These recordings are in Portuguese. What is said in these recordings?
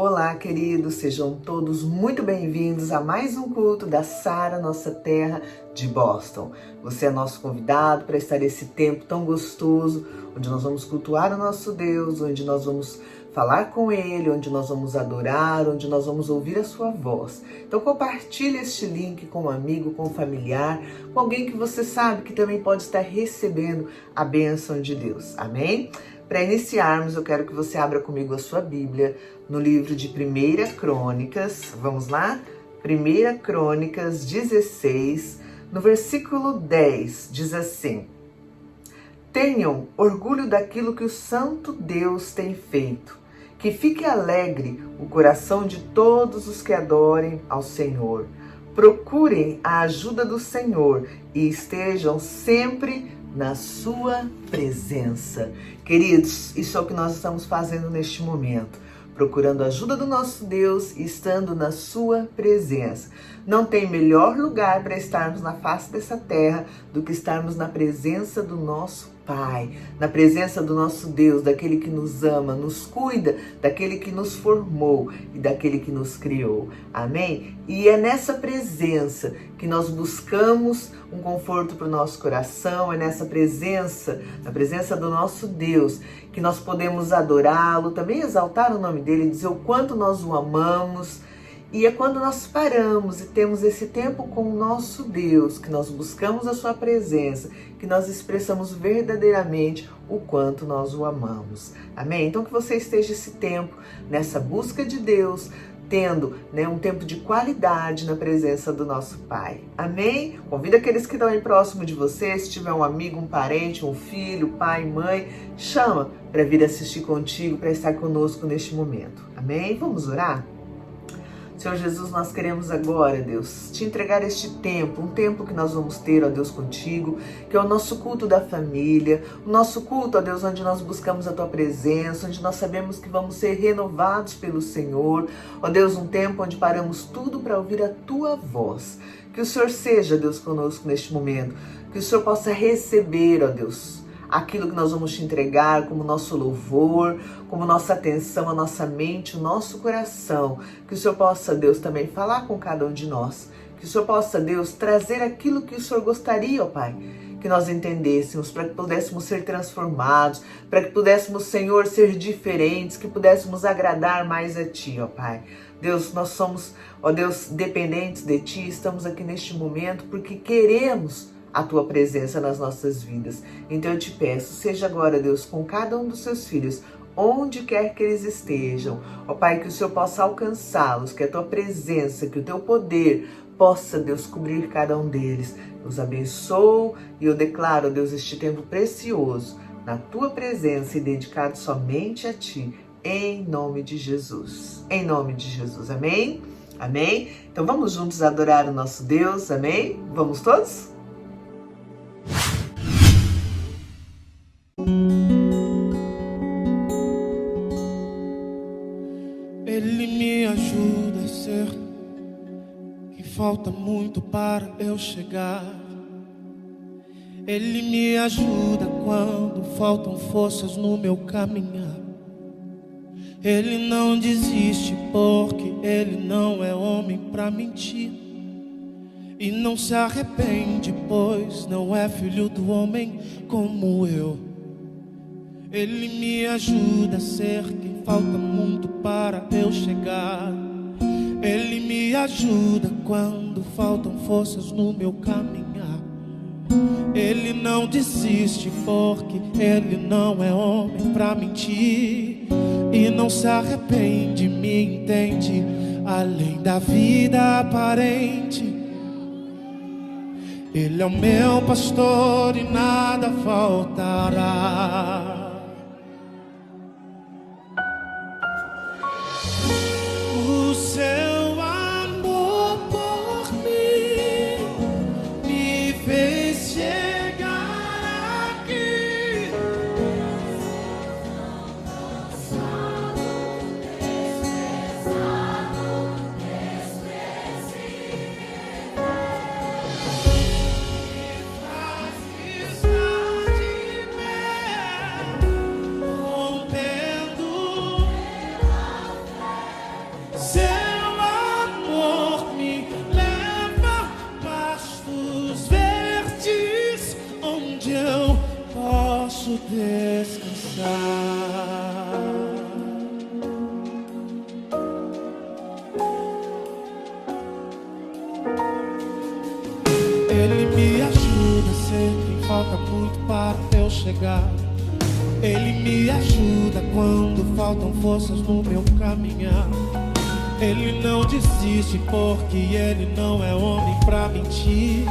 Olá, queridos, sejam todos muito bem-vindos a mais um culto da Sara Nossa Terra de Boston. Você é nosso convidado para estar nesse tempo tão gostoso, onde nós vamos cultuar o nosso Deus, onde nós vamos falar com Ele, onde nós vamos adorar, onde nós vamos ouvir a sua voz. Então compartilhe este link com um amigo, com um familiar, com alguém que você sabe que também pode estar recebendo a bênção de Deus. Amém? Para iniciarmos, eu quero que você abra comigo a sua Bíblia no livro de 1 Crônicas. Vamos lá? 1 Crônicas 16, no versículo 10, diz assim: Tenham orgulho daquilo que o Santo Deus tem feito, que fique alegre o coração de todos os que adorem ao Senhor. Procurem a ajuda do Senhor e estejam sempre na sua presença. Queridos, isso é o que nós estamos fazendo neste momento, procurando a ajuda do nosso Deus e estando na sua presença. Não tem melhor lugar para estarmos na face dessa terra do que estarmos na presença do nosso Pai, na presença do nosso Deus, daquele que nos ama, nos cuida, daquele que nos formou e daquele que nos criou. Amém? E é nessa presença que nós buscamos um conforto para o nosso coração, é nessa presença, na presença do nosso Deus, que nós podemos adorá-lo, também exaltar o nome dele, dizer o quanto nós o amamos. E é quando nós paramos e temos esse tempo com o nosso Deus, que nós buscamos a sua presença, que nós expressamos verdadeiramente o quanto nós o amamos. Amém? Então que você esteja esse tempo nessa busca de Deus, tendo um tempo de qualidade na presença do nosso Pai. Amém? Convida aqueles que estão aí próximo de você, se tiver um amigo, um parente, um filho, pai, mãe, chama para vir assistir contigo, para estar conosco neste momento. Amém? Vamos orar? Senhor Jesus, nós queremos agora, Deus, te entregar este tempo, um tempo que nós vamos ter, ó Deus, contigo, que é o nosso culto da família, o nosso culto, ó Deus, onde nós buscamos a tua presença, onde nós sabemos que vamos ser renovados pelo Senhor, ó Deus, um tempo onde paramos tudo para ouvir a tua voz. Que o Senhor seja, Deus, conosco neste momento, que o Senhor possa receber, ó Deus, aquilo que nós vamos te entregar como nosso louvor, como nossa atenção, a nossa mente, o nosso coração. Que o Senhor possa, Deus, também falar com cada um de nós. Que o Senhor possa, Deus, trazer aquilo que o Senhor gostaria, ó Pai, que nós entendêssemos, para que pudéssemos ser transformados, para que pudéssemos, Senhor, ser diferentes, que pudéssemos agradar mais a Ti, ó Pai. Deus, nós somos, ó Deus, dependentes de Ti, estamos aqui neste momento porque queremos a tua presença nas nossas vidas. Então eu te peço, seja agora, Deus, com cada um dos seus filhos, onde quer que eles estejam. Ó Pai, que o Senhor possa alcançá-los, que a tua presença, que o teu poder possa, Deus, cobrir cada um deles. Os abençoo e eu declaro, Deus, este tempo precioso na tua presença e dedicado somente a ti, em nome de Jesus. Em nome de Jesus, amém? Amém? Então vamos juntos adorar o nosso Deus, amém? Vamos todos? Ele me ajuda a ser que falta muito para eu chegar. Ele me ajuda quando faltam forças no meu caminhar. Ele não desiste porque ele não é homem pra mentir. E não se arrepende, pois não é filho do homem como eu. Ele me ajuda a ser quem falta muito para eu chegar. Ele me ajuda quando faltam forças no meu caminhar. Ele não desiste porque ele não é homem pra mentir. E não se arrepende, me entende, além da vida aparente. Ele é o meu pastor e nada faltará. O seu amor por mim me fez chegar aqui. Faz estar de pé. Ele me ajuda, sei que falta muito para eu chegar. Ele me ajuda quando faltam forças no meu caminhar. Ele não desiste porque ele não é homem pra mentir.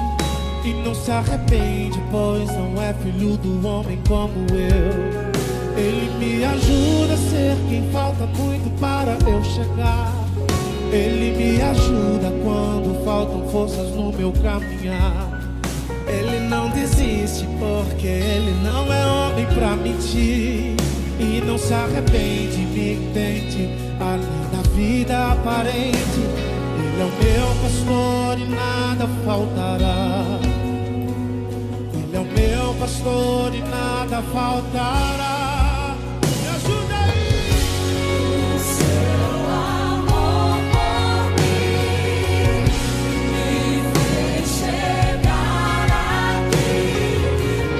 E não se arrepende, pois não é filho do homem como eu. Ele me ajuda a ser quem falta muito para eu chegar. Ele me ajuda quando faltam forças no meu caminhar. Ele não desiste porque ele não é homem pra mentir. E não se arrepende, me entende, além da vida aparente. Ele é o meu pastor e nada faltará. Ele é o meu pastor e nada faltará. Me ajuda aí. O seu amor por mim me fez chegar aqui,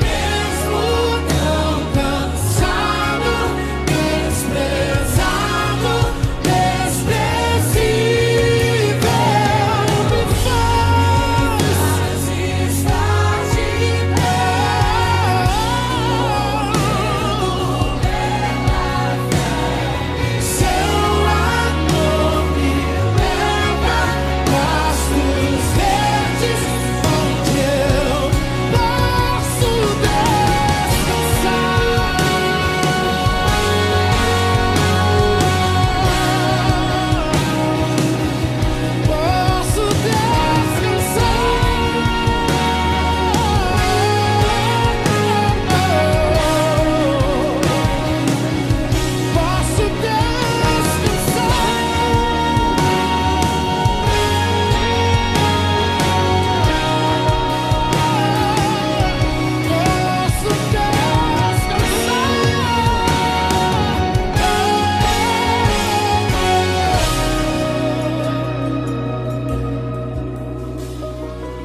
mesmo tão cansado, desprezado, desprezível. Me faz estar de pé, pela fé. Seu amor me leva pastos verdes, onde eu posso descansar. Posso descansar. Posso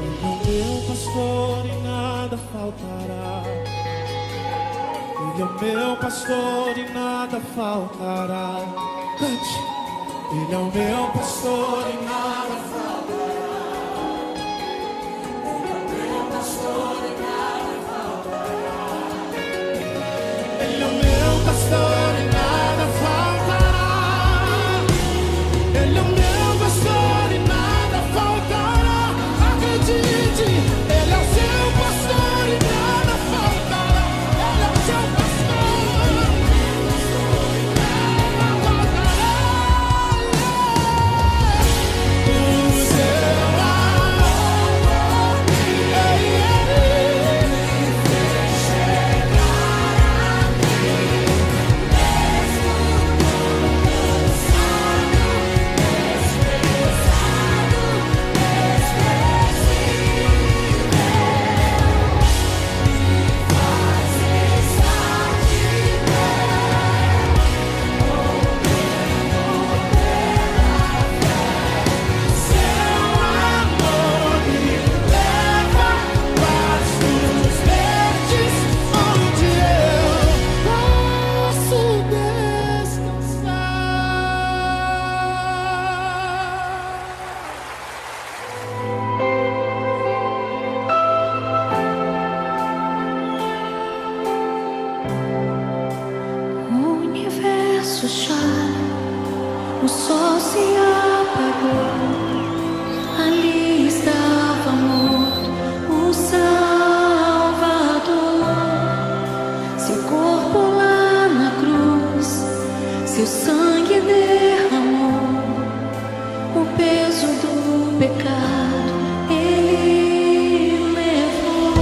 Ele é o meu pastor e nada faltará. Ele é o meu pastor e nada faltará. Cante. Ele é o meu pastor e nada faltará. Ele é o meu pastor e nada faltará. Ele é o meu pastor e nada faltará. Ele é o meu pastor e nada faltará. Acredite, ele é o seu pastor e nada faltará. Ele é o seu pastor e nada faltará. O seu amor me fez chegar aqui, mesmo cansado, desprezado, desprezível. Me faz estar de pé, movendo pela fé. Seu amor me leva pastos verdes, onde eu posso descansar. O universo chora, o sol se apagou. Ali estava morto o Salvador. Seu corpo lá na cruz, seu sangue derramou. O peso do pecado ele levou.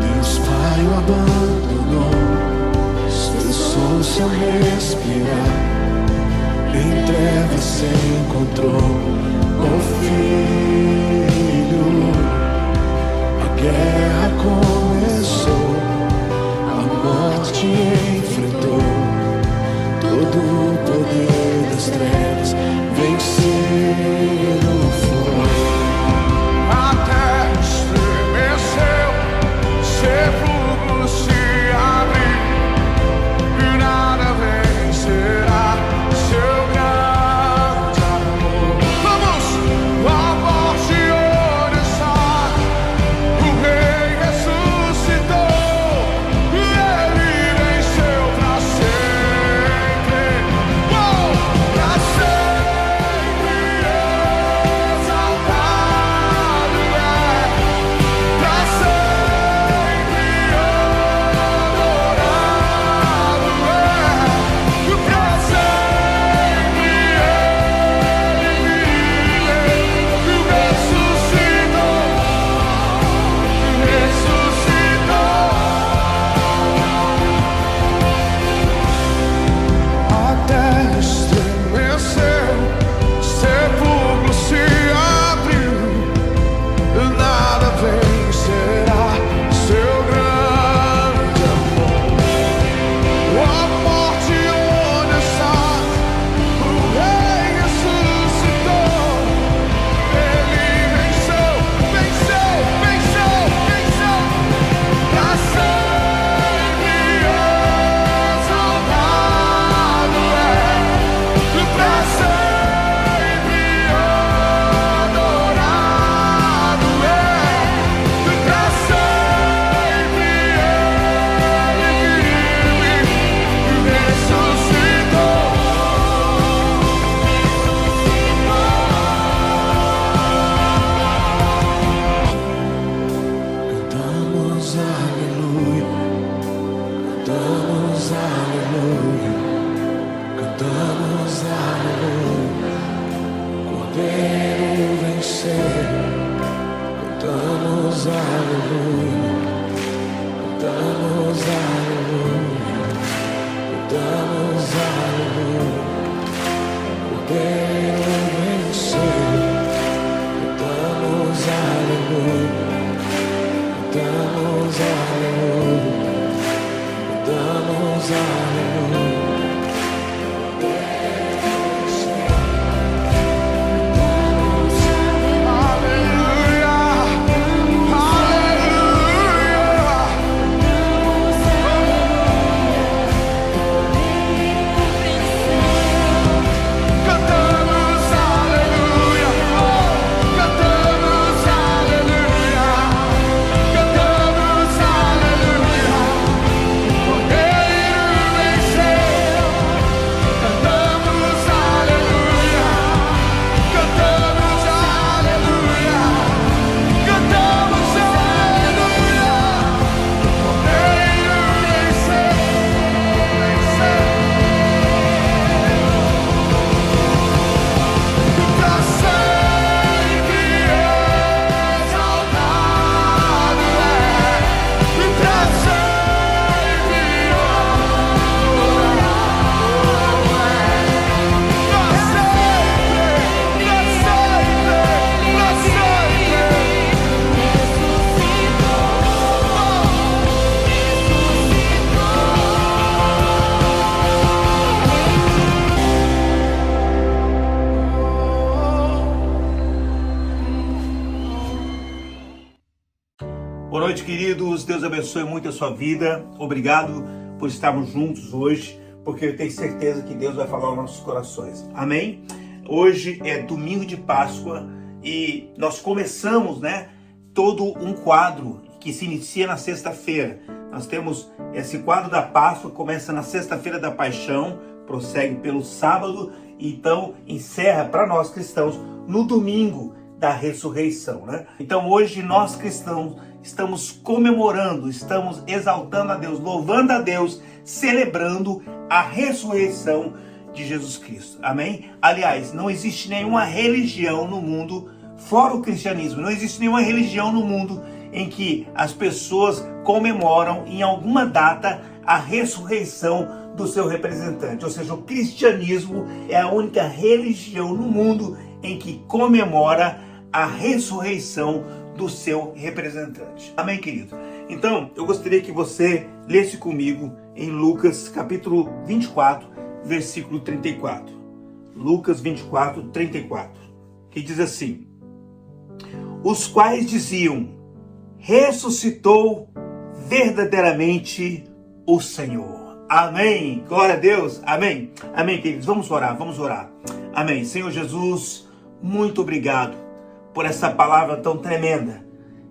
Deus Pai o abandonou, cessou seu respirar. Em trevas se encontrou o Filho. A guerra começou, a morte enfrentou. todo o poder das trevas vencido foi. A terra estremeceu, sepulcros se abriram, e nada vencerá seu grande amor. Vamos! A morte onde está, o Rei ressuscitou, e Ele venceu pra sempre. Pra sempre exaltado é, pra sempre adorado é, pra sempre Ele vive, ressuscitou, a terra estremeceu, sepulcro se abriu, nada vencerá seu grande amor. A morte onde está, o Rei ressuscitou, Ele venceu, venceu, venceu, venceu. Pra sempre exaltado é, pra sempre adorado é, pra sempre Ele vive, ressuscitou. Cantamos aleluia, cantamos aleluia, cantamos aleluia, Cordeiro venceu. Cantamos aleluia, cantamos aleluia, cantamos aleluia, Cordeiro venceu. Cantamos aleluia, cantamos aleluia, cantamos aleluia. Aleluia, cantamos aleluia, cantamos aleluia, cantamos aleluia, Cordeiro venceu. Cantamos aleluia, cantamos aleluia, cantamos aleluia, Cordeiro venceu, venceu. Pra sempre exaltado é, pra sempre adorado é, pra sempre, pra sempre, pra Boa noite, queridos. Deus abençoe muito a sua vida. Obrigado por estarmos juntos hoje, porque eu tenho certeza que Deus vai falar aos nossos corações. Amém? Hoje é domingo de Páscoa e nós começamos, todo um quadro que se inicia na sexta-feira. Nós temos esse quadro da Páscoa, começa na sexta-feira da Paixão, prossegue pelo sábado e então encerra para nós cristãos no domingo da ressurreição, Então hoje nós cristãos estamos comemorando, estamos exaltando a Deus, louvando a Deus, celebrando a ressurreição de Jesus Cristo. Amém? Aliás, não existe nenhuma religião no mundo, fora o cristianismo, não existe nenhuma religião no mundo em que as pessoas comemoram em alguma data a ressurreição do seu representante. Ou seja, o cristianismo é a única religião no mundo em que comemora a ressurreição do seu representante. Amém, querido? Então, eu gostaria que você lesse comigo em Lucas capítulo 24, versículo 34. Lucas 24, 34. Que diz assim: os quais diziam: ressuscitou verdadeiramente o Senhor. Amém. Glória a Deus. Amém. Amém, queridos. Vamos orar. Amém. Senhor Jesus, muito obrigado por essa palavra tão tremenda,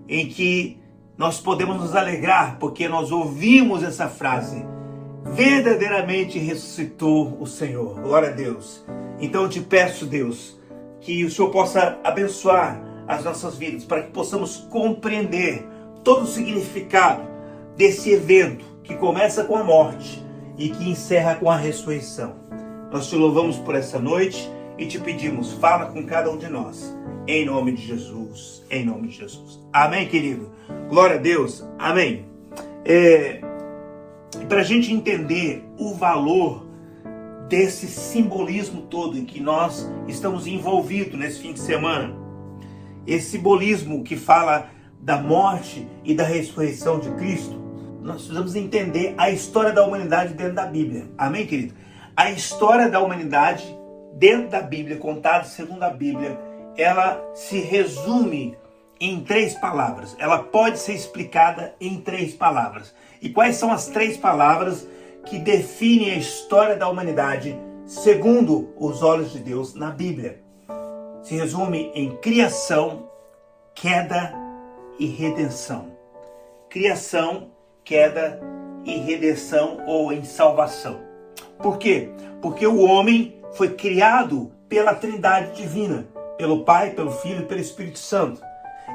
em que nós podemos nos alegrar, porque nós ouvimos essa frase: verdadeiramente ressuscitou o Senhor. Glória a Deus. Então eu te peço, Deus, que o Senhor possa abençoar as nossas vidas, para que possamos compreender todo o significado desse evento que começa com a morte e que encerra com a ressurreição. Nós te louvamos por essa noite e te pedimos, fala com cada um de nós, em nome de Jesus, em nome de Jesus. Amém, querido? Glória a Deus, amém. Para a gente entender o valor desse simbolismo todo em que nós estamos envolvidos nesse fim de semana, esse simbolismo que fala da morte e da ressurreição de Cristo, nós precisamos entender a história da humanidade dentro da Bíblia. Amém, querido? A história da humanidade dentro da Bíblia, contada segundo a Bíblia, ela se resume em 3 palavras. Ela pode ser explicada em 3 palavras. E quais são as 3 palavras que definem a história da humanidade segundo os olhos de Deus na Bíblia? Se resume em criação, queda e redenção. Criação, queda e redenção, ou em salvação. Por quê? Porque o homem foi criado pela Trindade divina, pelo Pai, pelo Filho e pelo Espírito Santo.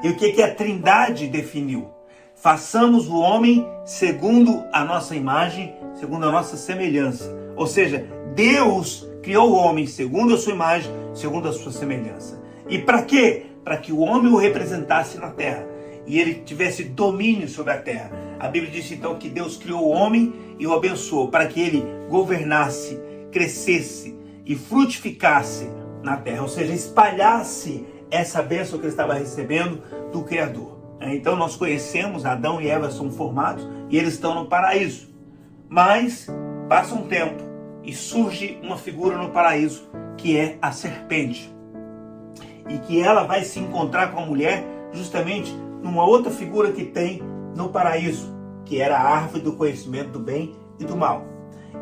E o que a Trindade definiu? Façamos o homem segundo a nossa imagem, segundo a nossa semelhança. Ou seja, Deus criou o homem segundo a sua imagem, segundo a sua semelhança. E para quê? Para que o homem o representasse na terra e ele tivesse domínio sobre a terra. A Bíblia diz então que Deus criou o homem e o abençoou para que ele governasse, crescesse e frutificasse na terra. Ou seja, espalhasse essa bênção que ele estava recebendo do Criador. Então nós conhecemos, Adão e Eva são formados e eles estão no paraíso. Mas passa um tempo e surge uma figura no paraíso que é a serpente. E que ela vai se encontrar com a mulher justamente numa outra figura que tem no paraíso, que era a árvore do conhecimento do bem e do mal.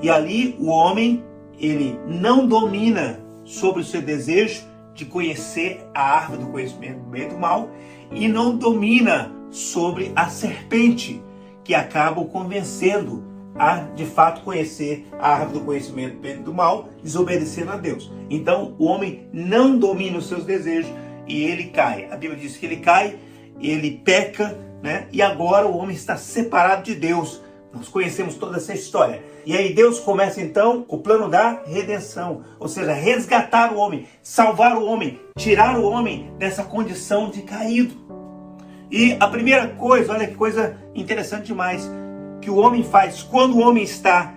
E ali o homem, ele não domina sobre o seu desejo de conhecer a árvore do conhecimento do bem e do mal, e não domina sobre a serpente, que acaba o convencendo a, de fato, conhecer a árvore do conhecimento do bem e do mal, desobedecendo a Deus. Então, o homem não domina os seus desejos e ele cai. A Bíblia diz que ele cai, ele peca, né? E agora o homem está separado de Deus. Nós conhecemos toda essa história. E aí Deus começa então o plano da redenção, ou seja, resgatar o homem, salvar o homem, tirar o homem dessa condição de caído. E a primeira coisa, olha que coisa interessante demais, que o homem faz quando o homem está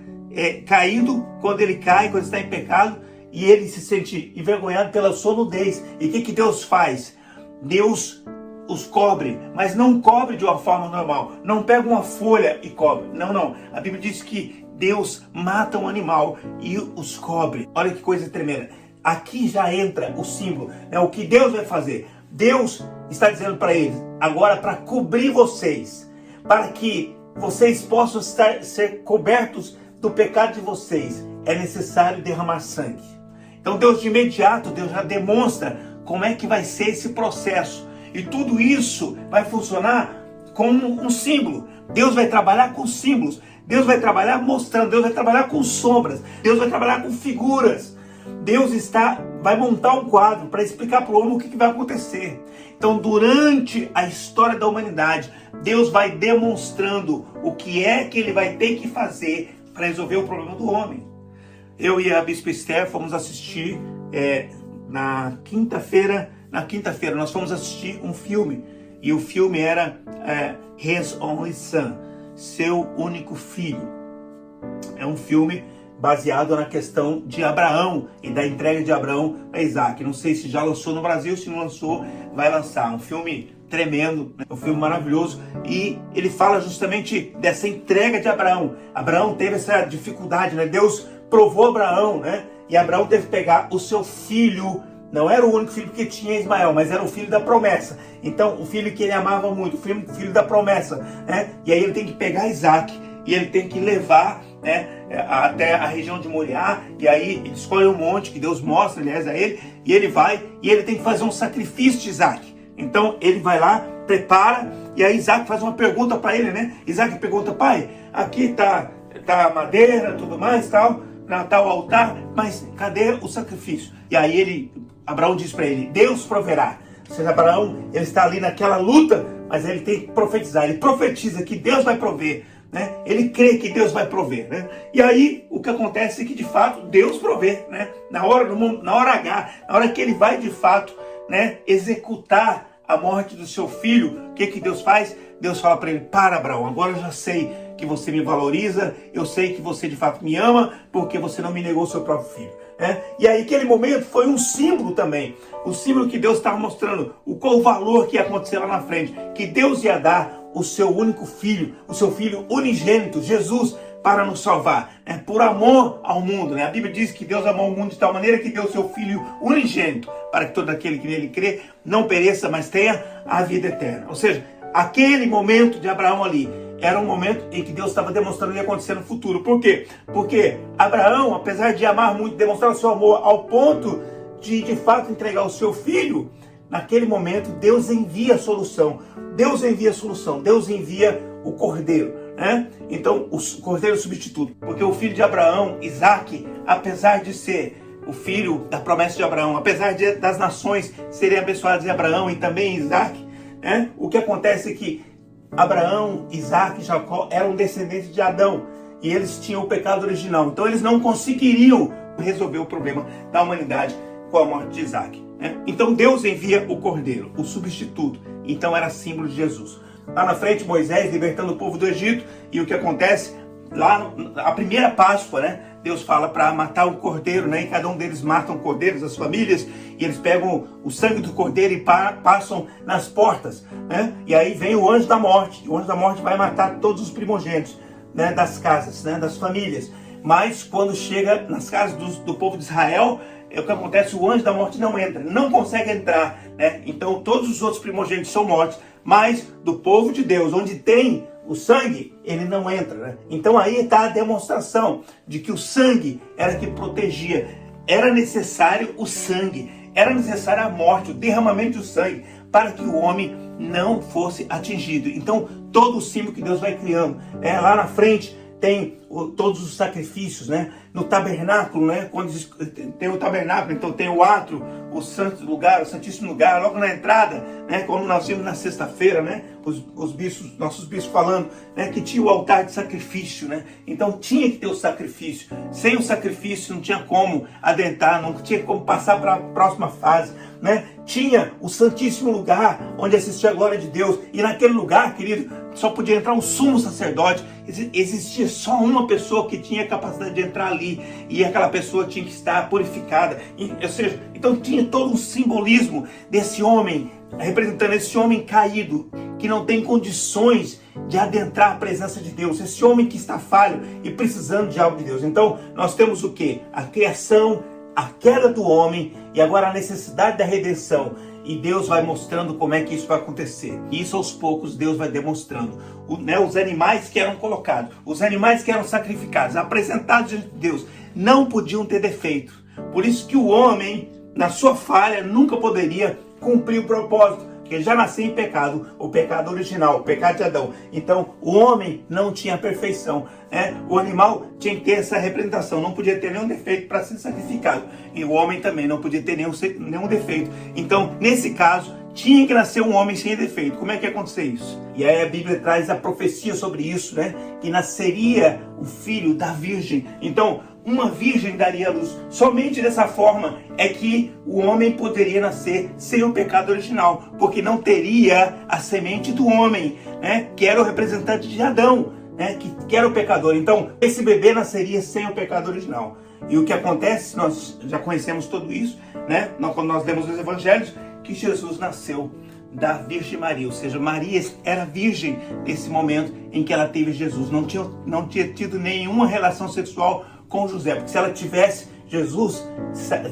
caído, quando ele cai, quando está em pecado, e ele se sente envergonhado pela sua nudez. E o que Deus faz? Deus os cobre, mas não cobre de uma forma normal. Não pega uma folha e cobre. Não. A Bíblia diz que Deus mata um animal e os cobre. Olha que coisa tremenda. Aqui já entra o símbolo, né? O que Deus vai fazer? Deus está dizendo para eles, agora para cobrir vocês, para que vocês possam ser cobertos do pecado de vocês, é necessário derramar sangue. Então Deus de imediato, Deus já demonstra como é que vai ser esse processo. E tudo isso vai funcionar como um símbolo. Deus vai trabalhar com símbolos. Deus vai trabalhar mostrando. Deus vai trabalhar com sombras. Deus vai trabalhar com figuras. Deus vai montar um quadro para explicar para o homem o que vai acontecer. Então, durante a história da humanidade, Deus vai demonstrando o que é que ele vai ter que fazer para resolver o problema do homem. Eu e a Bispa Esther fomos assistir na quinta-feira nós fomos assistir um filme, e o filme era His Only Son, Seu Único Filho. É um filme baseado na questão de Abraão e da entrega de Abraão a Isaac. Não sei se já lançou no Brasil, se não lançou, vai lançar. Um filme tremendo, né? Um filme maravilhoso, e ele fala justamente dessa entrega de Abraão. Abraão teve essa dificuldade, né? Deus provou Abraão, né? E Abraão teve que pegar o seu filho, não era o único filho que tinha Ismael, mas era o filho da promessa. Então, o filho que ele amava muito, o filho da promessa, né? E aí ele tem que pegar Isaac e ele tem que levar, né, até a região de Moriá, e aí ele escolhe um monte que Deus mostra, aliás, a ele, e ele vai, e ele tem que fazer um sacrifício de Isaac. Então, ele vai lá, prepara, e aí Isaac faz uma pergunta para ele, né? Isaac pergunta: pai, aqui tá a madeira, tudo mais, tal o altar, mas cadê o sacrifício? E aí Abraão diz para ele: Deus proverá. Ou seja, Abraão, ele está ali naquela luta, mas ele tem que profetizar. Ele profetiza que Deus vai prover, né? Ele crê que Deus vai prover, né? E aí o que acontece é que de fato Deus provê, né? Na hora H, na hora que ele vai de fato, né, executar a morte do seu filho, o que Deus faz? Deus fala para ele: para, Abraão, agora eu já sei que você me valoriza, eu sei que você de fato me ama, porque você não me negou o seu próprio filho. E aí aquele momento foi um símbolo também, o símbolo que Deus estava mostrando, qual o valor que ia acontecer lá na frente, que Deus ia dar o seu único filho, o seu filho unigênito, Jesus, para nos salvar, por amor ao mundo, né? A Bíblia diz que Deus amou o mundo de tal maneira que deu o seu filho unigênito, para que todo aquele que nele crê não pereça, mas tenha a vida eterna. Ou seja, aquele momento de Abraão ali era um momento em que Deus estava demonstrando o que ia acontecer no futuro. Por quê? Porque Abraão, apesar de amar muito, demonstrar o seu amor ao ponto de fato entregar o seu filho, naquele momento Deus envia a solução. Deus envia a solução. Deus envia o cordeiro, né? Então, o cordeiro substituto. Porque o filho de Abraão, Isaac, apesar de ser o filho da promessa de Abraão, apesar das nações serem abençoadas em Abraão e também em Isaac, né? O que acontece é que Abraão, Isaac e Jacó eram descendentes de Adão e eles tinham o pecado original. Então eles não conseguiriam resolver o problema da humanidade com a morte de Isaac, né? Então Deus envia o cordeiro, o substituto. Então era símbolo de Jesus. Lá na frente, Moisés libertando o povo do Egito, e o que acontece? Lá, a primeira Páscoa, né? Deus fala para matar um cordeiro, né? E cada um deles matam cordeiros, as famílias, e eles pegam o sangue do cordeiro e passam nas portas, né? E aí vem o anjo da morte. E o anjo da morte vai matar todos os primogênitos, né, das casas, né, das famílias. Mas quando chega nas casas do povo de Israel, o que acontece? O anjo da morte não entra, não consegue entrar, né? Então todos os outros primogênitos são mortos, mas do povo de Deus, onde tem o sangue, ele não entra, né? Então aí está a demonstração de que o sangue era que protegia. Era necessário o sangue, era necessária a morte, o derramamento do sangue, para que o homem não fosse atingido. Então todo o símbolo que Deus vai criando, lá na frente tem todos os sacrifícios, né? No tabernáculo, né? Quando tem o tabernáculo, então tem o átrio, o santo lugar, o santíssimo lugar, logo na entrada, né? Como nós vimos na sexta-feira, né? Os bispos, nossos bispos falando, né? Que tinha o altar de sacrifício, né? Então tinha que ter o sacrifício. Sem o sacrifício não tinha como adentrar, não tinha como passar para a próxima fase, né? Tinha o santíssimo lugar onde assistia a glória de Deus, e naquele lugar, querido, só podia entrar um sumo sacerdote. Existia só uma pessoa que tinha capacidade de entrar ali, e aquela pessoa tinha que estar purificada. Ou seja, então tinha todo um simbolismo desse homem, representando esse homem caído, que não tem condições de adentrar a presença de Deus, esse homem que está falho e precisando de algo de Deus. Então nós temos o quê? A criação, a queda do homem e agora a necessidade da redenção. E Deus vai mostrando como é que isso vai acontecer. E isso aos poucos Deus vai demonstrando. Os animais que eram colocados, os animais que eram sacrificados, apresentados diante de Deus, não podiam ter defeito. Por isso que o homem, na sua falha, nunca poderia cumprir o propósito, porque já nasceu em pecado, o pecado original, o pecado de Adão. Então o homem não tinha perfeição, né? O animal tinha que ter essa representação, não podia ter nenhum defeito para ser sacrificado, e o homem também não podia ter nenhum defeito. Então nesse caso tinha que nascer um homem sem defeito. Como é que ia acontecer isso? E aí a Bíblia traz a profecia sobre isso, né? Que nasceria o filho da virgem. Então uma virgem daria a luz. Somente dessa forma é que o homem poderia nascer sem o pecado original, porque não teria a semente do homem, né? Que era o representante de Adão, né? Que era o pecador. Então esse bebê nasceria sem o pecado original. E o que acontece, nós já conhecemos tudo isso, né? Quando nós lemos os evangelhos, que Jesus nasceu da Virgem Maria, ou seja, Maria era virgem nesse momento em que ela teve Jesus, não tinha tido nenhuma relação sexual com José, porque se ela tivesse, Jesus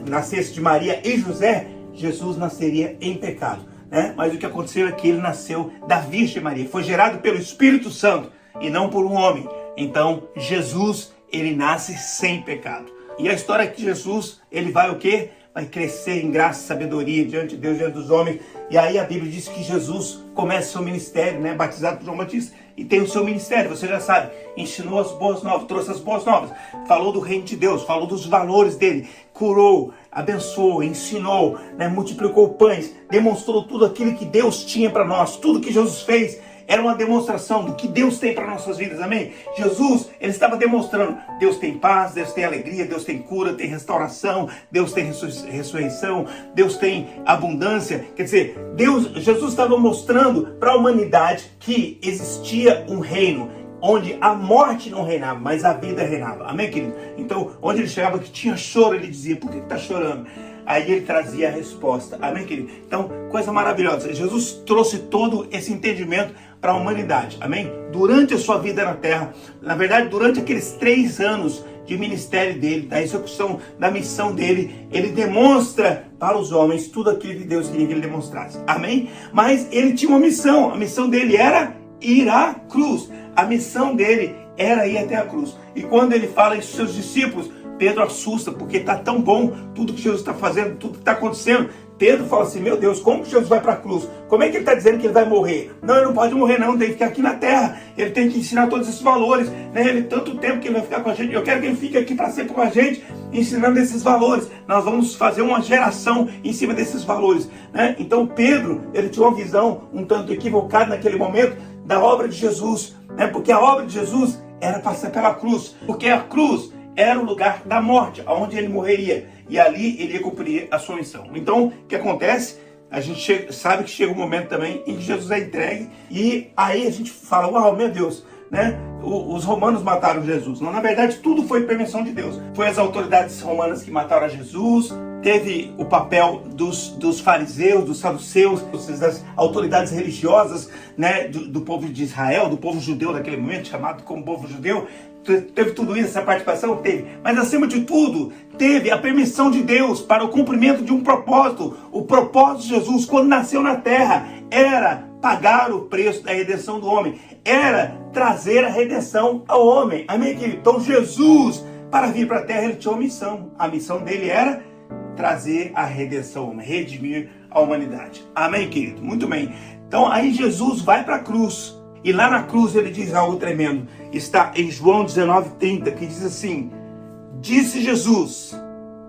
nascesse de Maria e José, Jesus nasceria em pecado, né? Mas o que aconteceu é que ele nasceu da Virgem Maria, foi gerado pelo Espírito Santo e não por um homem. Então Jesus, ele nasce sem pecado. E a história é que Jesus, ele vai o quê? Vai crescer em graça e sabedoria diante de Deus, diante dos homens. E aí a Bíblia diz que Jesus começa o seu ministério, né? Batizado por João Batista, e tem o seu ministério, você já sabe, ensinou as boas novas, trouxe as boas novas, falou do reino de Deus, falou dos valores dele, curou, abençoou, ensinou, né? Multiplicou pães, demonstrou tudo aquilo que Deus tinha para nós, tudo que Jesus fez era uma demonstração do que Deus tem para nossas vidas, amém? Jesus, ele estava demonstrando, Deus tem paz, Deus tem alegria, Deus tem cura, tem restauração, Deus tem ressurreição, Deus tem abundância. Quer dizer, Jesus estava mostrando para a humanidade que existia um reino onde a morte não reinava, mas a vida reinava, amém, querido? Então, onde ele chegava que tinha choro, ele dizia, por que está chorando? Aí ele trazia a resposta, amém, querido? Então, coisa maravilhosa, Jesus trouxe todo esse entendimento para a humanidade, amém? Durante a sua vida na terra, na verdade, durante aqueles 3 anos de ministério dele, da execução da missão dele, ele demonstra para os homens tudo aquilo que Deus queria que ele demonstrasse, amém? Mas ele tinha uma missão, a missão dele era ir à cruz, a missão dele era ir até a cruz. E quando ele fala isso aos seus discípulos, Pedro assusta, porque está tão bom tudo que Jesus está fazendo, tudo que está acontecendo. Pedro fala assim, meu Deus, como que Jesus vai para a cruz? Como é que ele está dizendo que ele vai morrer? Não, ele não pode morrer não, tem que ficar aqui na terra. Ele tem que ensinar todos esses valores, né? Ele, tanto tempo que ele vai ficar com a gente, eu quero que ele fique aqui para sempre com a gente, ensinando esses valores. Nós vamos fazer uma geração em cima desses valores, né? Então Pedro, ele tinha uma visão um tanto equivocada naquele momento da obra de Jesus, né? Porque a obra de Jesus era passar pela cruz, porque a cruz era o lugar da morte, onde ele morreria. E ali ele ia cumprir a sua missão. Então, o que acontece? A gente sabe que chega um momento também em que Jesus é entregue. E aí a gente fala, uau, meu Deus, né? Os romanos mataram Jesus. Não, na verdade, tudo foi permissão de Deus. Foi as autoridades romanas que mataram a Jesus. Teve o papel dos fariseus, dos saduceus, das autoridades religiosas, né? Do povo de Israel, do povo judeu daquele momento, chamado como povo judeu. Teve tudo isso, essa participação? Teve. Mas acima de tudo, teve a permissão de Deus para o cumprimento de um propósito. O propósito de Jesus, quando nasceu na terra, era pagar o preço da redenção do homem. Era trazer a redenção ao homem. Amém, querido? Então Jesus, para vir para a terra, ele tinha uma missão. A missão dele era trazer a redenção ao homem, redimir a humanidade. Amém, querido? Muito bem. Então aí Jesus vai para a cruz. E lá na cruz ele diz algo tremendo. Está em João 19:30, que diz assim, disse Jesus,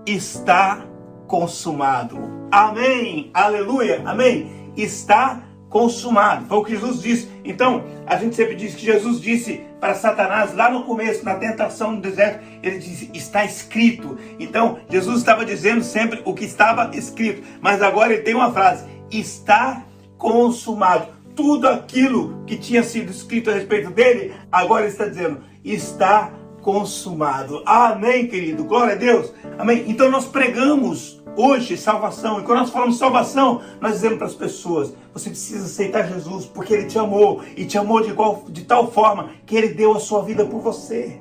está consumado. Amém, aleluia, amém. Está consumado. Foi o que Jesus disse. Então, a gente sempre diz que Jesus disse para Satanás, lá no começo, na tentação no deserto, ele disse, está escrito. Então, Jesus estava dizendo sempre o que estava escrito. Mas agora ele tem uma frase, está consumado. Tudo aquilo que tinha sido escrito a respeito dele, agora ele está dizendo, está consumado. Amém, querido? Glória a Deus. Amém? Então nós pregamos hoje salvação. E quando nós falamos salvação, nós dizemos para as pessoas, você precisa aceitar Jesus, porque ele te amou. E te amou de tal forma que ele deu a sua vida por você.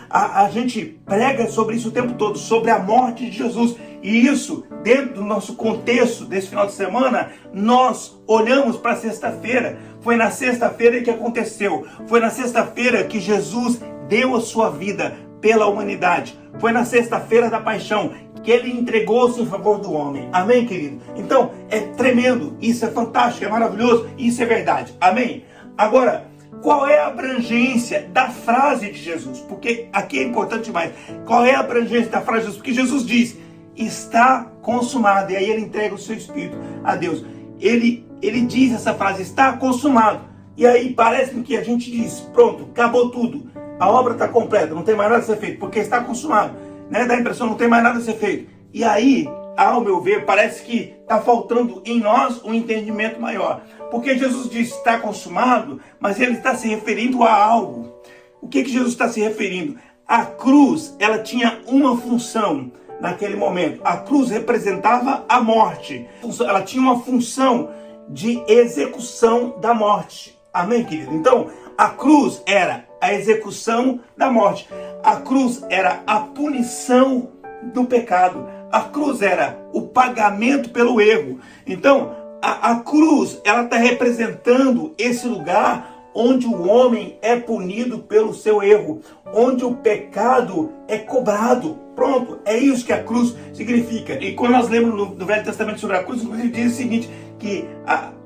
A gente prega sobre isso o tempo todo, sobre a morte de Jesus. E isso, dentro do nosso contexto desse final de semana, nós olhamos para sexta-feira. Foi na sexta-feira que aconteceu. Foi na sexta-feira que Jesus deu a sua vida pela humanidade. Foi na sexta-feira da paixão que ele entregou-se em favor do homem. Amém, querido? Então, é tremendo. Isso é fantástico, é maravilhoso. Isso é verdade. Amém? Agora, qual é a abrangência da frase de Jesus? Porque aqui é importante demais. Qual é a abrangência da frase de Jesus? Porque Jesus diz, está consumado. E aí ele entrega o seu espírito a Deus. Ele diz essa frase, está consumado. E aí parece que a gente diz, pronto, acabou tudo. A obra está completa, não tem mais nada a ser feito, porque está consumado. Né? Dá a impressão, não tem mais nada a ser feito. E aí, ao meu ver, parece que está faltando em nós um entendimento maior. Porque Jesus diz está consumado, mas ele está se referindo a algo. O que Jesus está se referindo? A cruz, ela tinha uma função naquele momento. A cruz representava a morte. Ela tinha uma função de execução da morte. Amém, querido? Então, a cruz era a execução da morte. A cruz era a punição do pecado. A cruz era o pagamento pelo erro. Então, a cruz, ela está representando esse lugar onde o homem é punido pelo seu erro, onde o pecado é cobrado. Pronto, é isso que a cruz significa. E quando nós lemos no Velho Testamento sobre a cruz, inclusive diz o seguinte, que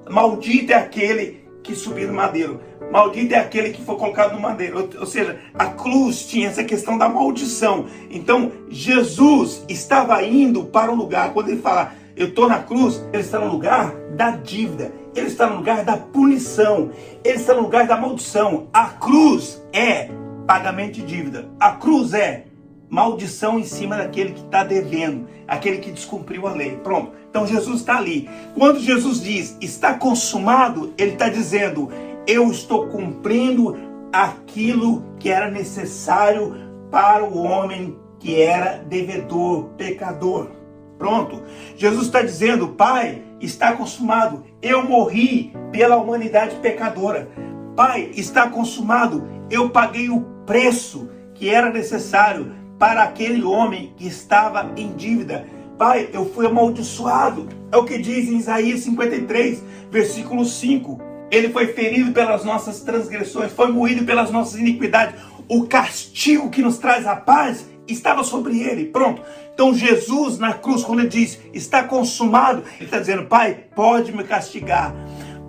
maldito é aquele que subir no madeiro. Maldito é aquele que for colocado no madeiro. Ou seja, a cruz tinha essa questão da maldição. Então, Jesus estava indo para um lugar, quando ele fala, eu estou na cruz, ele está no lugar da dívida. Ele está no lugar da punição. Ele está no lugar da maldição. A cruz é pagamento de dívida. A cruz é maldição em cima daquele que está devendo, aquele que descumpriu a lei. Pronto. Então Jesus está ali. Quando Jesus diz, está consumado, ele está dizendo, eu estou cumprindo aquilo que era necessário para o homem que era devedor, pecador. Pronto. Jesus está dizendo, Pai, está consumado. Eu morri pela humanidade pecadora. Pai, está consumado. Eu paguei o preço que era necessário para aquele homem que estava em dívida. Pai, eu fui amaldiçoado. É o que diz em Isaías 53, versículo 5. Ele foi ferido pelas nossas transgressões, foi moído pelas nossas iniquidades. O castigo que nos traz a paz estava sobre ele. Pronto. Então Jesus na cruz, quando ele diz, está consumado, ele está dizendo, Pai, pode me castigar.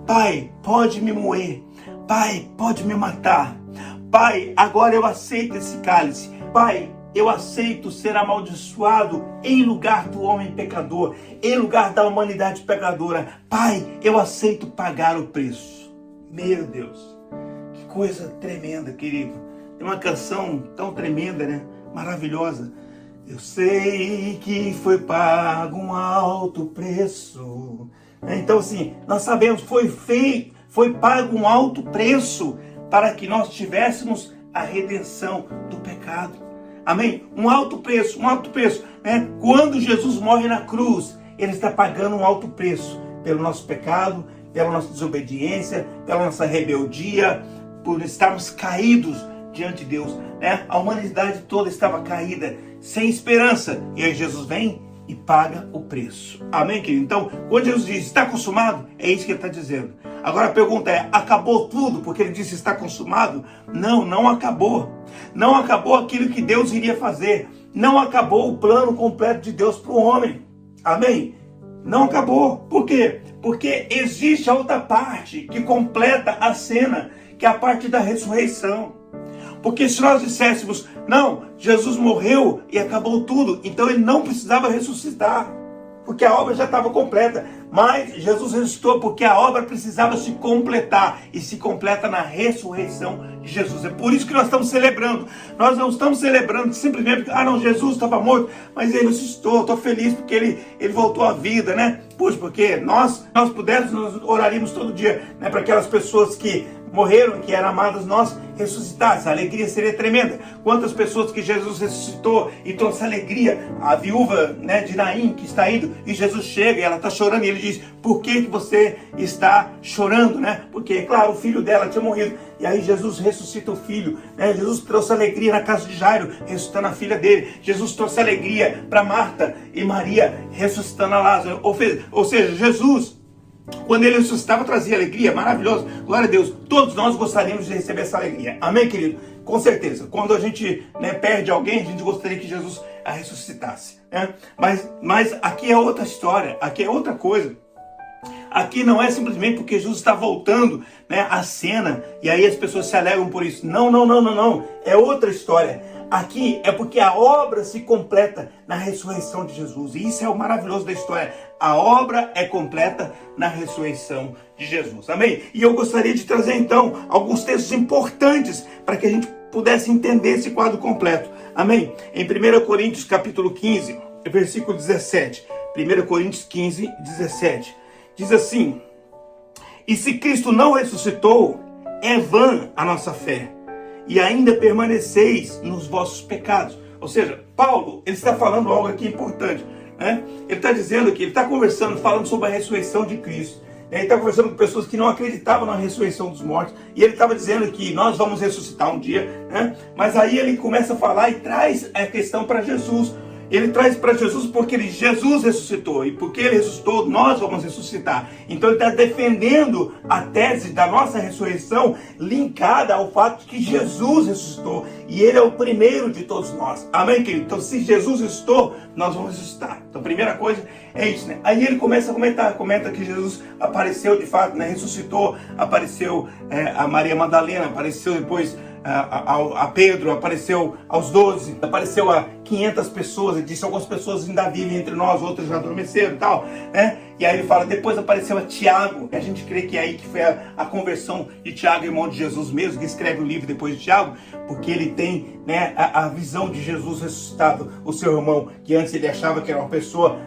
Pai, pode me moer. Pai, pode me matar. Pai, agora eu aceito esse cálice. Pai, eu aceito ser amaldiçoado em lugar do homem pecador, em lugar da humanidade pecadora. Pai, eu aceito pagar o preço. Meu Deus, que coisa tremenda, querido. Tem uma canção tão tremenda, né? Maravilhosa. Eu sei que foi pago um alto preço. Então assim, nós sabemos, foi pago um alto preço para que nós tivéssemos a redenção do pecado. Amém? Um alto preço, né? Quando Jesus morre na cruz, ele está pagando um alto preço pelo nosso pecado, pela nossa desobediência, pela nossa rebeldia, por estarmos caídos diante de Deus, né? A humanidade toda estava caída, sem esperança, e aí Jesus vem e paga o preço. Amém, querido? Então, quando Jesus diz, está consumado, é isso que ele está dizendo. Agora a pergunta é, acabou tudo porque ele disse está consumado? Não, não acabou. Não acabou aquilo que Deus iria fazer. Não acabou o plano completo de Deus para o homem. Amém? Não acabou. Por quê? Porque existe a outra parte que completa a cena, que é a parte da ressurreição. Porque se nós disséssemos, não, Jesus morreu e acabou tudo, então ele não precisava ressuscitar, porque a obra já estava completa. Mas Jesus ressuscitou porque a obra precisava se completar, e se completa na ressurreição de Jesus. É por isso que nós estamos celebrando. Nós não estamos celebrando simplesmente porque, não, Jesus estava morto, mas ele ressuscitou, estou feliz porque ele voltou à vida, né? Puxa, porque nós pudéssemos, nós oraríamos todo dia, né, para aquelas pessoas que morreram, que eram amadas, nós ressuscitasse, a alegria seria tremenda. Quantas pessoas que Jesus ressuscitou e trouxe alegria, a viúva, né, de Naim, que está indo, e Jesus chega e ela está chorando, e ele diz, por que você está chorando, né? Porque, claro, o filho dela tinha morrido, e aí Jesus ressuscita o filho, né? Jesus trouxe alegria na casa de Jairo, ressuscitando a filha dele. Jesus trouxe alegria para Marta e Maria, ressuscitando a Lázaro. Ou seja, Jesus, quando ele ressuscitava, trazia alegria, maravilhoso, glória a Deus. Todos nós gostaríamos de receber essa alegria, amém, querido? Com certeza, quando a gente, né, perde alguém, a gente gostaria que Jesus a ressuscitasse, né? Mas aqui é outra história, aqui é outra coisa. Aqui não é simplesmente porque Jesus está voltando, né, à cena, e aí as pessoas se alegram por isso. Não, é outra história. Aqui é porque a obra se completa na ressurreição de Jesus. E isso é o maravilhoso da história. A obra é completa na ressurreição de Jesus. Amém? E eu gostaria de trazer então alguns textos importantes para que a gente pudesse entender esse quadro completo. Amém? Em 1 Coríntios capítulo 15, versículo 17. 1 Coríntios 15, 17. Diz assim: e se Cristo não ressuscitou, é vã a nossa fé, e ainda permaneceis nos vossos pecados. Ou seja, Paulo, ele está falando algo aqui importante, né? Ele está dizendo que ele está conversando, falando sobre a ressurreição de Cristo. Ele estava conversando com pessoas que não acreditavam na ressurreição dos mortos. E ele estava dizendo que nós vamos ressuscitar um dia, né? Mas aí ele começa a falar e traz a questão para Jesus. Ele traz para Jesus porque Jesus ressuscitou. E porque ele ressuscitou, nós vamos ressuscitar. Então ele está defendendo a tese da nossa ressurreição linkada ao fato de que Jesus ressuscitou. E ele é o primeiro de todos nós. Amém, querido? Então se Jesus ressuscitou, nós vamos ressuscitar. Então a primeira coisa é isso, né? Aí ele começa a comentar. Comenta que Jesus apareceu de fato, né? Ressuscitou. Apareceu a Maria Madalena. Apareceu depois a Pedro, apareceu aos 12, apareceu a 500 pessoas, ele disse: algumas pessoas ainda vivem entre nós, outras já adormeceram e tal, né? E aí ele fala, depois apareceu a Tiago, a gente crê que é aí que foi a conversão de Tiago, irmão de Jesus mesmo, que escreve o livro depois de Tiago, porque ele tem, né, a visão de Jesus ressuscitado, o seu irmão, que antes ele achava que era uma pessoa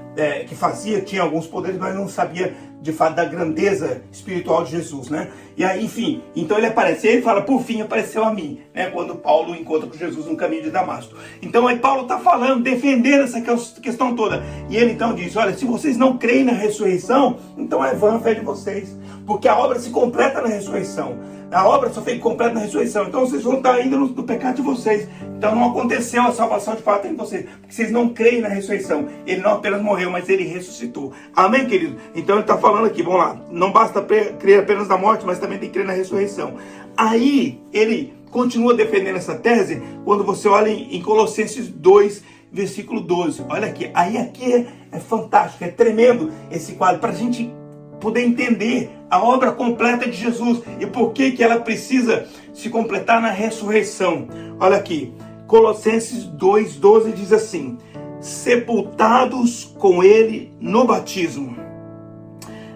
que tinha alguns poderes, mas não sabia de fato da grandeza espiritual de Jesus, né? E aí, enfim, então ele aparece, e ele fala, por fim apareceu a mim, né? Quando Paulo encontra com Jesus no caminho de Damasco. Então aí Paulo está falando, defendendo essa questão toda. E ele então diz, olha, se vocês não creem na ressurreição, então é vã a fé de vocês, porque a obra se completa na ressurreição. A obra só foi completa na ressurreição. Então vocês vão estar ainda no pecado de vocês. Então não aconteceu a salvação de fato em vocês, porque vocês não creem na ressurreição. Ele não apenas morreu, mas ele ressuscitou. Amém, querido? Então ele está falando aqui, vamos lá. Não basta crer apenas na morte, mas também tem que crer na ressurreição. Aí ele continua defendendo essa tese quando você olha em Colossenses 2, versículo 12. Olha aqui. Aí aqui é fantástico, é tremendo esse quadro, para a gente poder entender a obra completa de Jesus e por que ela precisa se completar na ressurreição. Olha aqui, Colossenses 2,12 diz assim: sepultados com ele no batismo,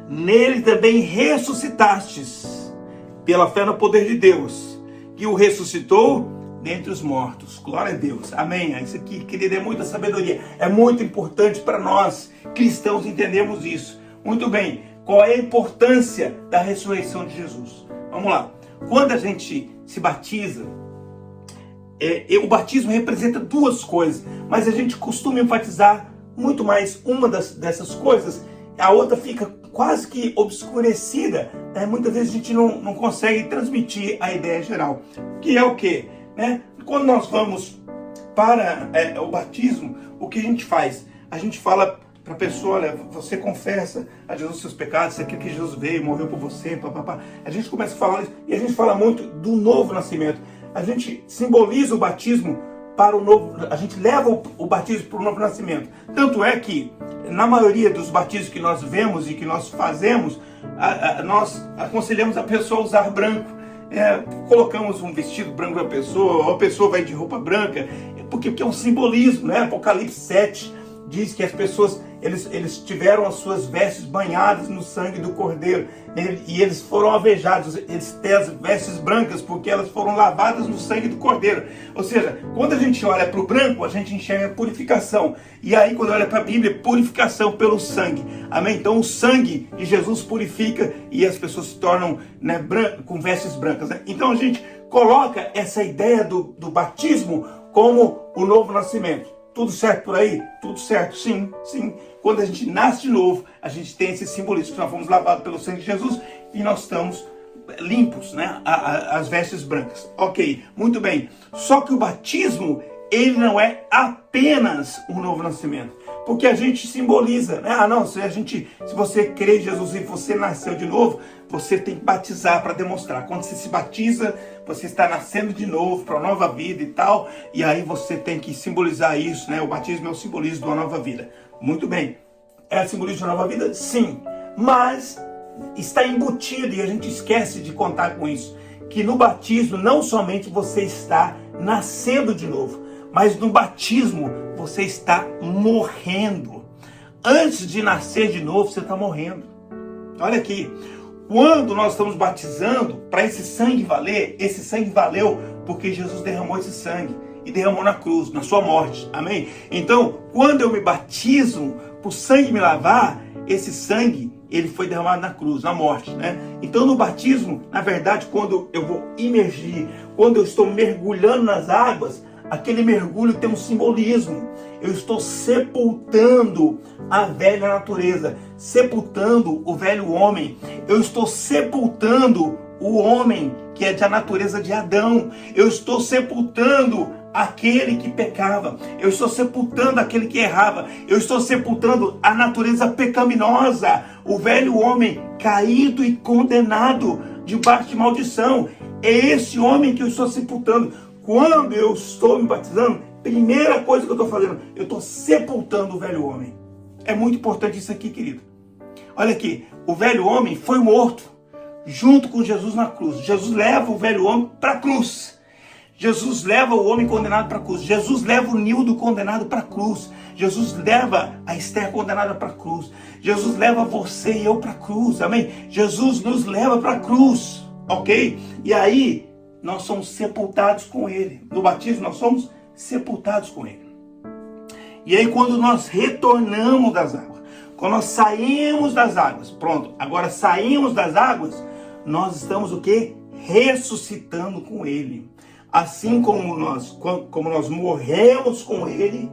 nele também ressuscitastes, pela fé no poder de Deus, que o ressuscitou dentre os mortos. Glória a Deus. Amém. Isso aqui, querido, é muita sabedoria. É muito importante para nós, cristãos, entendermos isso. Muito bem. Qual é a importância da ressurreição de Jesus? Vamos lá. Quando a gente se batiza, o batismo representa duas coisas, mas a gente costuma enfatizar muito mais uma dessas coisas, a outra fica quase que obscurecida, né? Muitas vezes a gente não consegue transmitir a ideia geral. Que é o quê? Né? Quando nós vamos para o batismo, o que a gente faz? A gente fala para a pessoa, olha, você confessa a Jesus os seus pecados, você crê que Jesus veio, morreu por você, papapá. A gente começa a falar isso, e a gente fala muito do novo nascimento. A gente simboliza o batismo para o novo, a gente leva o batismo para o novo nascimento. Tanto é que, na maioria dos batismos que nós vemos e que nós fazemos, nós aconselhamos a pessoa a usar branco. Colocamos um vestido branco para a pessoa, ou a pessoa vai de roupa branca, porque é um simbolismo, né? Apocalipse 7 diz que as pessoas, eles tiveram as suas vestes banhadas no sangue do Cordeiro, e eles foram alvejados, eles têm as vestes brancas porque elas foram lavadas no sangue do Cordeiro. Ou seja, quando a gente olha para o branco, a gente enxerga a purificação, e aí quando olha para a Bíblia, purificação pelo sangue. Amém? Então o sangue de Jesus purifica e as pessoas se tornam, né, com vestes brancas, né? Então a gente coloca essa ideia do batismo como o novo nascimento. Tudo certo por aí? Tudo certo, sim, sim. Quando a gente nasce de novo, a gente tem esse simbolismo, que nós fomos lavados pelo sangue de Jesus e nós estamos limpos, né? As vestes brancas. Ok, muito bem. Só que o batismo, ele não é apenas um novo nascimento, porque a gente simboliza, né? Não, se você crê em Jesus e você nasceu de novo, você tem que batizar para demonstrar. Quando você se batiza, você está nascendo de novo para uma nova vida e tal, e aí você tem que simbolizar isso, né? O batismo é o simbolismo de uma nova vida. Muito bem. É o simbolismo de uma nova vida? Sim. Mas está embutido, e a gente esquece de contar com isso, que no batismo não somente você está nascendo de novo, mas no batismo você está morrendo. Antes de nascer de novo, você está morrendo. Olha aqui. Quando nós estamos batizando, para esse sangue valer, esse sangue valeu porque Jesus derramou esse sangue e derramou na cruz, na sua morte. Amém? Então, quando eu me batizo, para o sangue me lavar, esse sangue, ele foi derramado na cruz, na morte, né? Então, no batismo, na verdade, quando eu vou imergir, quando eu estou mergulhando nas águas, Aquele mergulho tem um simbolismo. Eu estou sepultando a velha natureza, sepultando o velho homem. Eu estou sepultando o homem que é da natureza de Adão. Eu estou sepultando aquele que pecava. Eu estou sepultando aquele que errava. Eu estou sepultando a natureza pecaminosa, o velho homem caído e condenado debaixo de maldição. É esse homem que eu estou sepultando. Quando eu estou me batizando, primeira coisa que eu estou fazendo, eu estou sepultando o velho homem. É muito importante isso aqui, querido. Olha aqui, o velho homem foi morto junto com Jesus na cruz. Jesus leva o velho homem para a cruz. Jesus leva o homem condenado para a cruz. Jesus leva o Nildo condenado para a cruz. Jesus leva a Esther condenada para a cruz. Jesus leva você e eu para a cruz. Amém? Jesus nos leva para a cruz. Ok? E aí, nós somos sepultados com Ele. No batismo, nós somos sepultados com Ele. E aí, quando nós retornamos das águas, quando nós saímos das águas, pronto, agora saímos das águas, nós estamos o quê? Ressuscitando com Ele. Assim como nós morremos com Ele,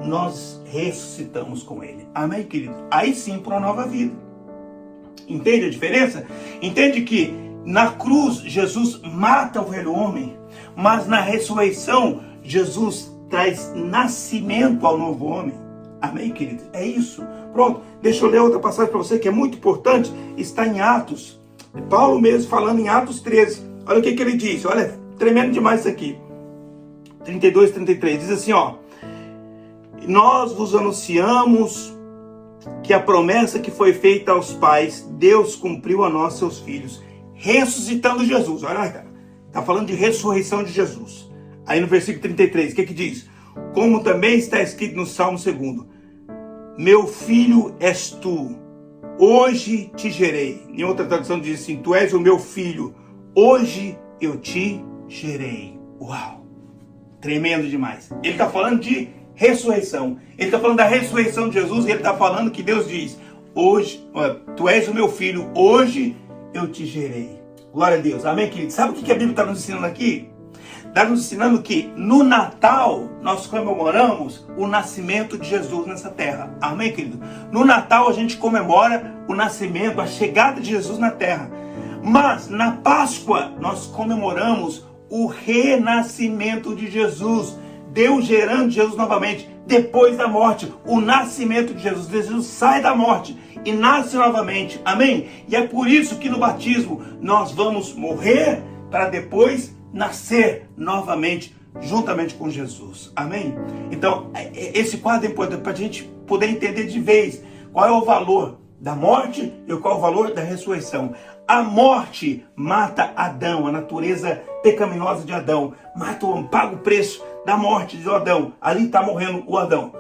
nós ressuscitamos com Ele. Amém, querido? Aí sim, para uma nova vida. Entende a diferença? Entende que na cruz, Jesus mata o velho homem, mas na ressurreição, Jesus traz nascimento ao novo homem. Amém, querido? É isso. Pronto, deixa eu ler outra passagem para você que é muito importante. Está em Atos. Paulo mesmo falando em Atos 13. Olha o que ele diz. Olha, tremendo demais isso aqui. 32, 33. Diz assim, ó. Nós vos anunciamos que a promessa que foi feita aos pais, Deus cumpriu a nós, seus filhos, ressuscitando Jesus. Olha, cara. Está falando de ressurreição de Jesus. Aí no versículo 33, o que diz? Como também está escrito no Salmo 2. Meu filho és tu, hoje te gerei. Em outra tradução diz assim, tu és o meu filho, hoje eu te gerei. Uau, tremendo demais. Ele está falando de ressurreição. Ele está falando da ressurreição de Jesus e ele está falando que Deus diz, hoje, tu és o meu filho, hoje eu te gerei. Glória a Deus, amém, querido? Sabe o que a Bíblia está nos ensinando aqui? Está nos ensinando que no Natal nós comemoramos o nascimento de Jesus nessa terra. Amém, querido? No Natal a gente comemora o nascimento, a chegada de Jesus na terra. Mas na Páscoa nós comemoramos o renascimento de Jesus. Deus gerando Jesus novamente depois da morte. O nascimento de Jesus. Jesus sai da morte e nasce novamente. Amém? E é por isso que no batismo nós vamos morrer para depois nascer novamente, juntamente com Jesus. Amém? Então, esse quadro é importante para a gente poder entender de vez qual é o valor da morte e qual é o valor da ressurreição. A morte mata Adão, a natureza pecaminosa de Adão. Mata o homem, paga o preço da morte de Adão. Ali está morrendo o Adão.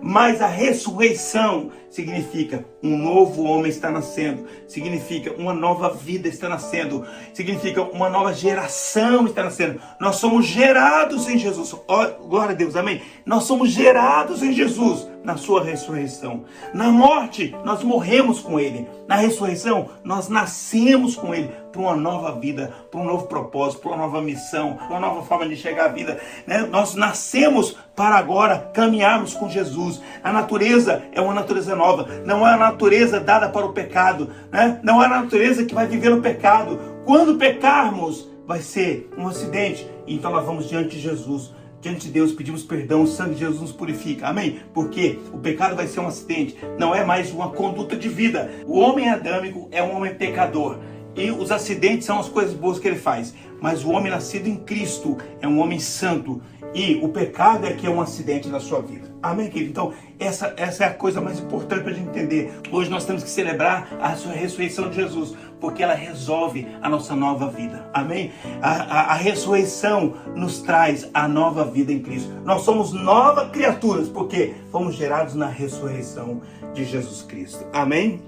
Mas a ressurreição significa um novo homem está nascendo, significa uma nova vida está nascendo, significa uma nova geração está nascendo. Nós somos gerados em Jesus. Oh, glória a Deus, amém? Nós somos gerados em Jesus na sua ressurreição. Na morte, nós morremos com Ele. Na ressurreição, nós nascemos com Ele para uma nova vida, para um novo propósito, para uma nova missão, para uma nova forma de chegar à vida. Nós nascemos para agora caminharmos com Jesus. A natureza é uma natureza nova, não é a natureza dada para o pecado, não é a natureza que vai viver no pecado. Quando pecarmos, vai ser um acidente, então nós vamos diante de Jesus. Diante de Deus, pedimos perdão, o sangue de Jesus nos purifica, amém? Porque o pecado vai ser um acidente, não é mais uma conduta de vida. O homem adâmico é um homem pecador, e os acidentes são as coisas boas que ele faz. Mas o homem nascido em Cristo é um homem santo, e o pecado é que é um acidente na sua vida. Amém, querido? Então, essa é a coisa mais importante para a gente entender. Hoje nós temos que celebrar a sua ressurreição de Jesus, porque ela resolve a nossa nova vida. Amém? A ressurreição nos traz a nova vida em Cristo. Nós somos novas criaturas, porque fomos gerados na ressurreição de Jesus Cristo. Amém?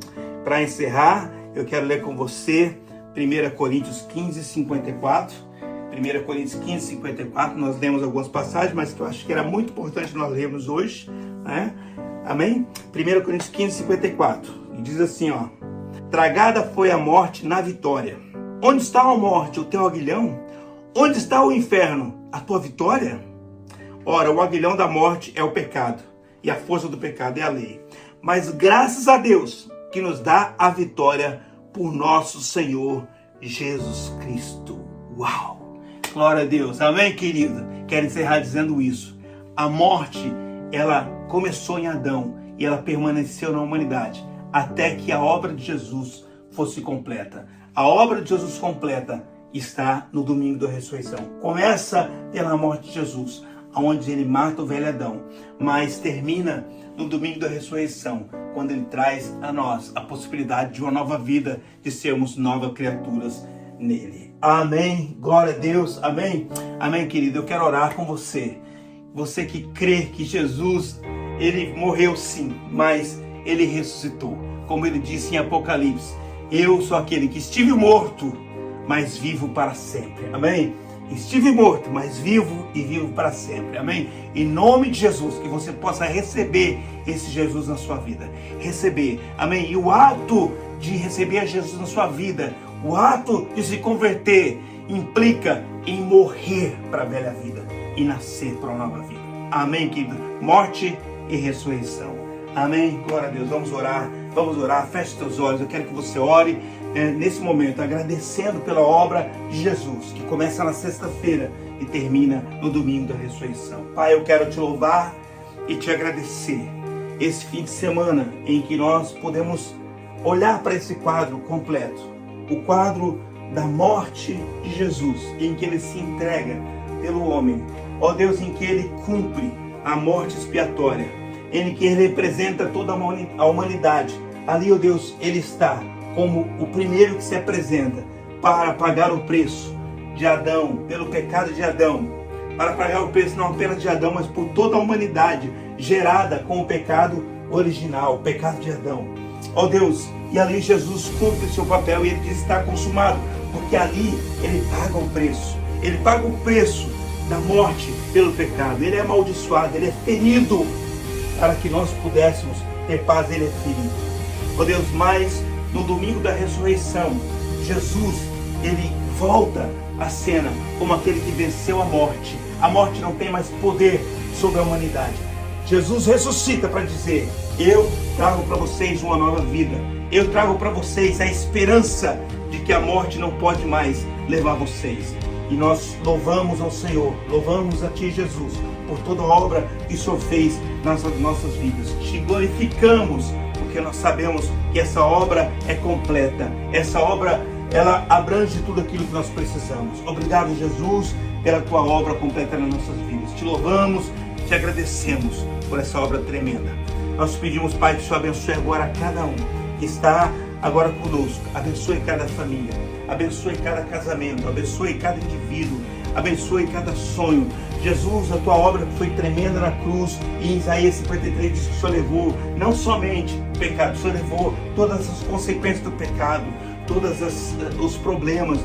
Para encerrar, eu quero ler com você 1 Coríntios 15, 54. 1 Coríntios 15, 54, nós lemos algumas passagens, mas que eu acho que era muito importante nós lermos hoje, né? Amém? 1 Coríntios 15, 54, e diz assim, ó: tragada foi a morte na vitória. Onde está a morte, o teu aguilhão? Onde está o inferno, a tua vitória? Ora, o aguilhão da morte é o pecado, e a força do pecado é a lei. Mas graças a Deus que nos dá a vitória por nosso Senhor Jesus Cristo. Uau! Glória a Deus. Amém, querido? Quero encerrar dizendo isso. A morte, ela começou em Adão e ela permaneceu na humanidade até que a obra de Jesus fosse completa. A obra de Jesus completa está no domingo da ressurreição. Começa pela morte de Jesus, onde ele mata o velho Adão, mas termina no domingo da ressurreição, quando ele traz a nós a possibilidade de uma nova vida, de sermos novas criaturas nele. Amém. Glória a Deus. Amém. Amém, querido. Eu quero orar com você. Você que crê que Jesus, ele morreu sim, mas ele ressuscitou. Como ele disse em Apocalipse, eu sou aquele que estive morto, mas vivo para sempre. Amém? Estive morto, mas vivo e vivo para sempre. Amém? Em nome de Jesus, que você possa receber esse Jesus na sua vida. Receber. Amém? E o ato de receber Jesus na sua vida, o ato de se converter, implica em morrer para a velha vida e nascer para uma nova vida. Amém, querido? Morte e ressurreição. Amém? Glória a Deus. Vamos orar. Vamos orar. Feche seus olhos. Eu quero que você ore nesse momento, agradecendo pela obra de Jesus, que começa na sexta-feira e termina no domingo da ressurreição. Pai, eu quero te louvar e te agradecer esse fim de semana em que nós podemos olhar para esse quadro completo, o quadro da morte de Jesus, em que ele se entrega pelo homem, ó Deus, em que ele cumpre a morte expiatória, em que ele representa toda a humanidade. Ali, ó Deus, ele está como o primeiro que se apresenta para pagar o preço de Adão, pelo pecado de Adão, para pagar o preço não apenas de Adão, mas por toda a humanidade gerada com o pecado original, o pecado de Adão. Ó Deus, e ali Jesus cumpre o seu papel e ele diz: está consumado, porque ali ele paga o preço. Ele paga o preço da morte pelo pecado. Ele é amaldiçoado, ele é ferido para que nós pudéssemos ter paz. Ele é ferido. Ó Deus, mas no domingo da ressurreição, Jesus, ele volta à cena como aquele que venceu a morte. A morte não tem mais poder sobre a humanidade. Jesus ressuscita para dizer: eu trago para vocês uma nova vida. Eu trago para vocês a esperança de que a morte não pode mais levar vocês. E nós louvamos ao Senhor, louvamos a Ti, Jesus, por toda a obra que o Senhor fez nas nossas vidas. Te glorificamos, porque nós sabemos que essa obra é completa. Essa obra, ela abrange tudo aquilo que nós precisamos. Obrigado, Jesus, pela Tua obra completa nas nossas vidas. Te louvamos, te agradecemos por essa obra tremenda. Nós pedimos, Pai, que o Senhor abençoe agora cada um que está agora conosco. Abençoe cada família, abençoe cada casamento, abençoe cada indivíduo, abençoe cada sonho. Jesus, a Tua obra foi tremenda na cruz, e em Isaías 53 diz que o Senhor levou não somente o pecado, o Senhor levou todas as consequências do pecado, todos os problemas,